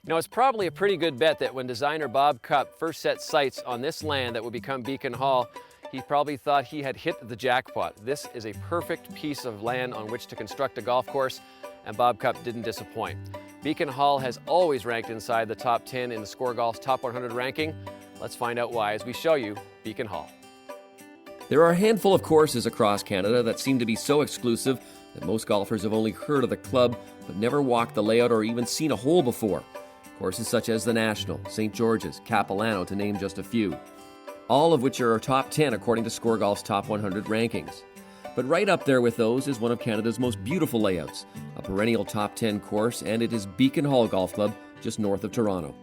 You know, it's probably a pretty good bet that when designer Bob Cupp first set sights on this land that would become Beacon Hall, he probably thought he had hit the jackpot. This is a perfect piece of land on which to construct a golf course, and Bob Cupp didn't disappoint. Beacon Hall has always ranked inside the top 10 in the Score Golf's Top 100 ranking. Let's find out why as we show you Beacon Hall. There are a handful of courses across Canada that seem to be so exclusive that most golfers have only heard of the club but never walked the layout or even seen a hole before. Courses such as the National, St. George's, Capilano, to name just a few. All of which are top 10 according to Score Golf's Top 100 rankings. But right up there with those is one of Canada's most beautiful layouts, a perennial top 10 course, and it is Beacon Hall Golf Club, just north of Toronto.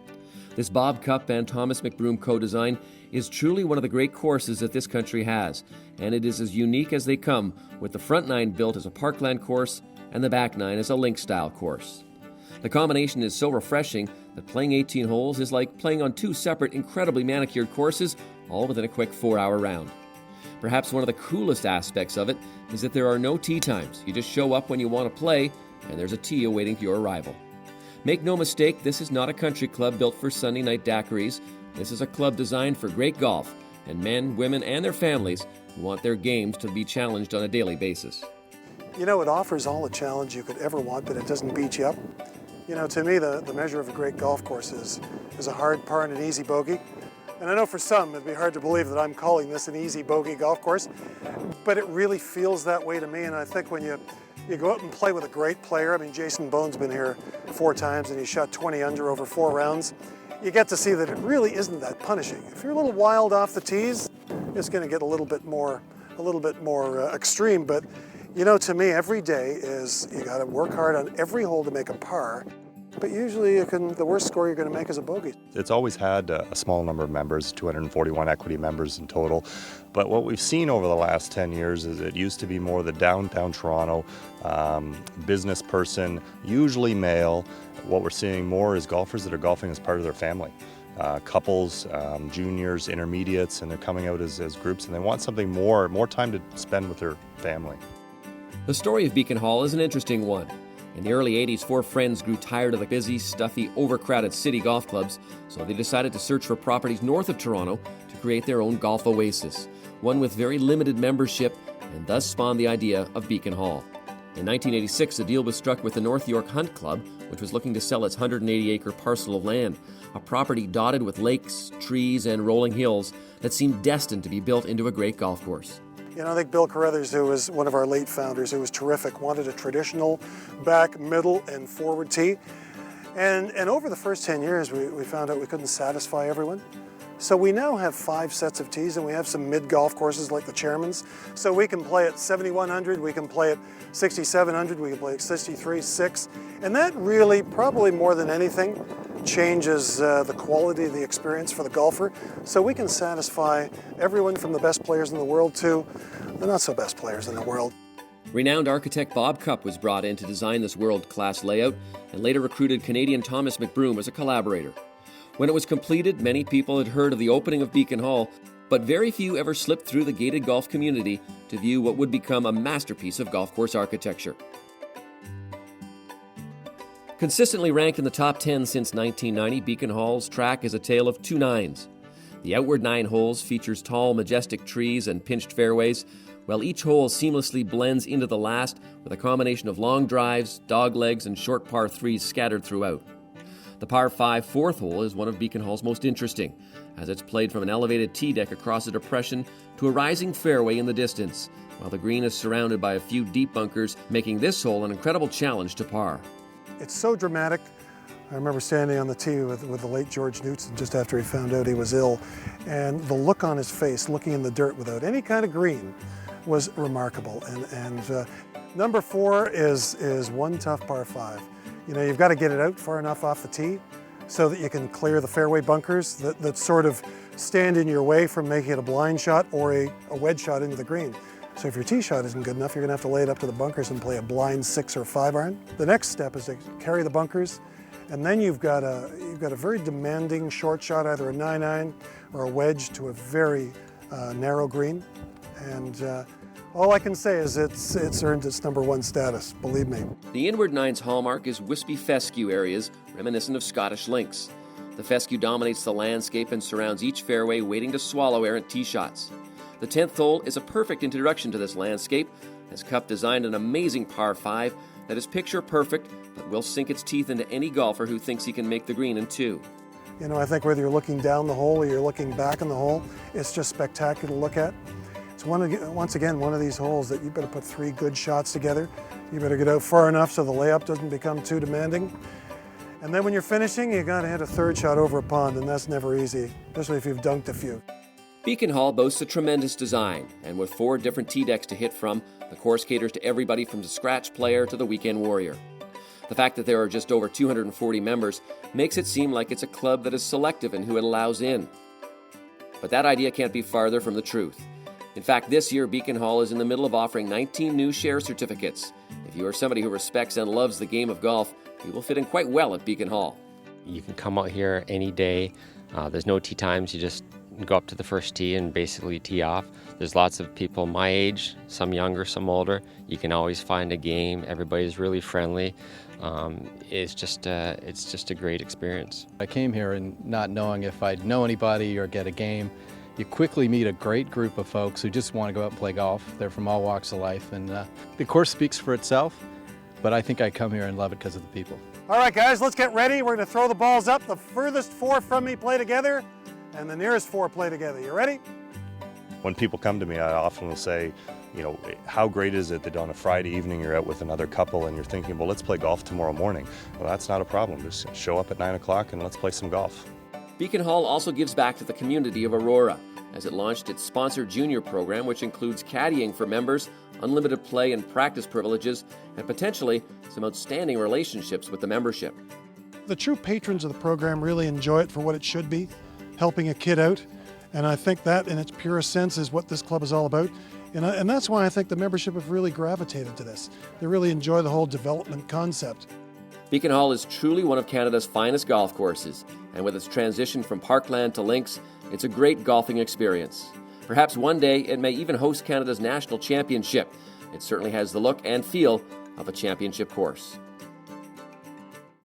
This Bob Cupp and Thomas McBroom co-design is truly one of the great courses that this country has, and it is as unique as they come, with the front nine built as a parkland course and the back nine as a link-style course. The combination is so refreshing that playing 18 holes is like playing on two separate, incredibly manicured courses, all within a quick 4-hour round. Perhaps one of the coolest aspects of it is that there are no tee times. You just show up when you want to play, and there's a tee awaiting your arrival. Make no mistake, this is not a country club built for Sunday night daiquiris. This is a club designed for great golf, and men, women, and their families who want their games to be challenged on a daily basis. You know, it offers all the challenge you could ever want, but it doesn't beat you up. You know, to me, the measure of a great golf course is a hard par and an easy bogey. And I know for some, it'd be hard to believe that I'm calling this an easy bogey golf course, but it really feels that way to me. And I think when you go out and play with a great player, I mean, Jason Bone's been here 4 times and he shot 20 under over 4 rounds. You get to see that it really isn't that punishing. If you're a little wild off the tees, it's going to get a little bit more extreme. But you know, to me, every day is you got to work hard on every hole to make a par. But usually the worst score you're going to make is a bogey. It's always had a small number of members, 241 equity members in total. But what we've seen over the last 10 years is it used to be more the downtown Toronto business person, usually male. What we're seeing more is golfers that are golfing as part of their family. Couples, juniors, intermediates, and they're coming out as groups, and they want something more time to spend with their family. The story of Beacon Hall is an interesting one. In the early 80s, 4 friends grew tired of the busy, stuffy, overcrowded city golf clubs, so they decided to search for properties north of Toronto to create their own golf oasis, one with very limited membership, and thus spawned the idea of Beacon Hall. In 1986, a deal was struck with the North York Hunt Club, which was looking to sell its 180-acre parcel of land, a property dotted with lakes, trees, and rolling hills that seemed destined to be built into a great golf course. You know, I think Bill Carruthers, who was one of our late founders, who was terrific, wanted a traditional back, middle, and forward tee. And over the first 10 years, we found out we couldn't satisfy everyone. So we now have 5 sets of tees, and we have some mid-golf courses like the Chairman's. So we can play at 7,100, we can play at 6,700, we can play at 63, 6. And that really, probably more than anything, changes the quality of the experience for the golfer. So we can satisfy everyone from the best players in the world to the not so best players in the world. Renowned architect Bob Cupp was brought in to design this world-class layout and later recruited Canadian Thomas McBroom as a collaborator. When it was completed, many people had heard of the opening of Beacon Hall, but very few ever slipped through the gated golf community to view what would become a masterpiece of golf course architecture. Consistently ranked in the top 10 since 1990, Beacon Hall's track is a tale of 2 nines. The outward 9 holes features tall, majestic trees and pinched fairways, while each hole seamlessly blends into the last with a combination of long drives, doglegs, and short par 3s scattered throughout. The par 5 4th hole is one of Beacon Hall's most interesting, as it's played from an elevated tee deck across a depression to a rising fairway in the distance, while the green is surrounded by a few deep bunkers, making this hole an incredible challenge to par. It's so dramatic. I remember standing on the tee with the late George Knutson just after he found out he was ill, and the look on his face, looking in the dirt without any kind of green, was remarkable. And number 4 is one tough par 5. You know, you've got to get it out far enough off the tee so that you can clear the fairway bunkers that sort of stand in your way from making it a blind shot or a wedge shot into the green. So if your tee shot isn't good enough, you're gonna have to lay it up to the bunkers and play a blind 6 or 5 iron. The next step is to carry the bunkers, and then you've got a very demanding short shot, either a 9 iron or a wedge to a very narrow green. And All I can say is it's earned its #1 status, believe me. The Inward Nine's hallmark is wispy fescue areas reminiscent of Scottish links. The fescue dominates the landscape and surrounds each fairway, waiting to swallow errant tee shots. The 10th hole is a perfect introduction to this landscape, as Cup designed an amazing par 5 that is picture perfect, but will sink its teeth into any golfer who thinks he can make the green in 2. You know, I think whether you're looking down the hole or you're looking back in the hole, it's just spectacular to look at. It's once again one of these holes that you better put 3 good shots together. You better get out far enough so the layup doesn't become too demanding. And then when you're finishing, you gotta hit a 3rd shot over a pond, and that's never easy, especially if you've dunked a few. Beacon Hall boasts a tremendous design, and with 4 different tee decks to hit from, the course caters to everybody from the scratch player to the weekend warrior. The fact that there are just over 240 members makes it seem like it's a club that is selective in who it allows in. But that idea can't be farther from the truth. In fact, this year, Beacon Hall is in the middle of offering 19 new share certificates. If you are somebody who respects and loves the game of golf, you will fit in quite well at Beacon Hall. You can come out here any day. There's no tee times. You just go up to the first tee and basically tee off. There's lots of people my age, some younger, some older. You can always find a game. Everybody's really friendly. It's just a great experience. I came here and not knowing if I'd know anybody or get a game. You quickly meet a great group of folks who just want to go out and play golf. They're from all walks of life, and the course speaks for itself, but I think I come here and love it because of the people. All right, guys, let's get ready. We're gonna throw the balls up. The furthest 4 from me play together, and the nearest 4 play together. You ready? When people come to me, I often will say, you know, how great is it that on a Friday evening you're out with another couple and you're thinking, well, let's play golf tomorrow morning. Well, that's not a problem. Just show up at 9 o'clock and let's play some golf. Beacon Hall also gives back to the community of Aurora, as it launched its sponsored junior program, which includes caddying for members, unlimited play and practice privileges, and potentially some outstanding relationships with the membership. The true patrons of the program really enjoy it for what it should be, helping a kid out. And I think that, in its purest sense, is what this club is all about. And that's why I think the membership have really gravitated to this. They really enjoy the whole development concept. Beacon Hall is truly one of Canada's finest golf courses, and with its transition from parkland to links, it's a great golfing experience. Perhaps one day it may even host Canada's national championship. It certainly has the look and feel of a championship course.